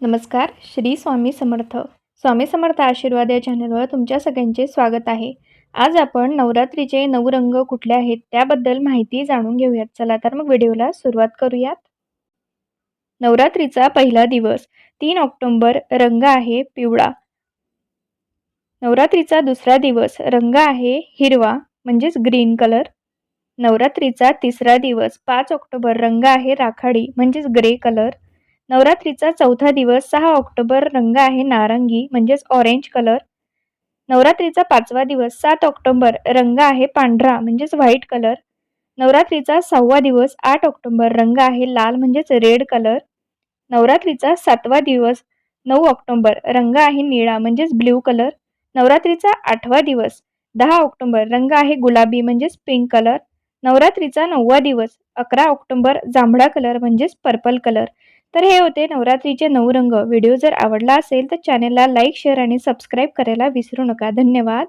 नमस्कार. श्री स्वामी समर्थ. स्वामी समर्थ आशीर्वाद या चॅनलवर तुमच्या सगळ्यांचे स्वागत आहे. आज आपण नवरात्रीचे 9 रंग कुठले आहेत त्याबद्दल माहिती जाणून घेऊयात. चला तर मग व्हिडिओला सुरुवात करूयात. नवरात्रीचा पहिला दिवस 3 ऑक्टोबर रंग आहे पिवळा. नवरात्रीचा दुसरा दिवस रंग आहे हिरवा म्हणजेच ग्रीन कलर. नवरात्रीचा तिसरा दिवस 5 ऑक्टोबर रंग आहे राखाडी म्हणजेच ग्रे कलर. नवरात्रीचा चौथा दिवस 6 ऑक्टोबर रंग आहे नारंगी म्हणजेच ऑरेंज कलर. नवरात्रीचा पाचवा दिवस 7 ऑक्टोबर रंग आहे पांढरा म्हणजेच व्हाईट कलर. नवरात्रीचा 6वा दिवस 8 ऑक्टोबर रंग आहे लाल म्हणजेच रेड कलर. नवरात्रीचा 7वा दिवस 9 ऑक्टोबर रंग आहे निळा म्हणजेच ब्ल्यू कलर. नवरात्रीचा 8वा दिवस 10 ऑक्टोबर रंग आहे गुलाबी म्हणजेच पिंक कलर. नवरात्रीचा 9वा दिवस 11 ऑक्टोबर जांभळा कलर म्हणजेच पर्पल कलर. तर हे होते नवरात्रीचे 9 रंग. व्हिडिओ जर आवडला असेल तर चॅनलला लाईक, शेअर आणि सबस्क्राईब करायला विसरू नका. धन्यवाद.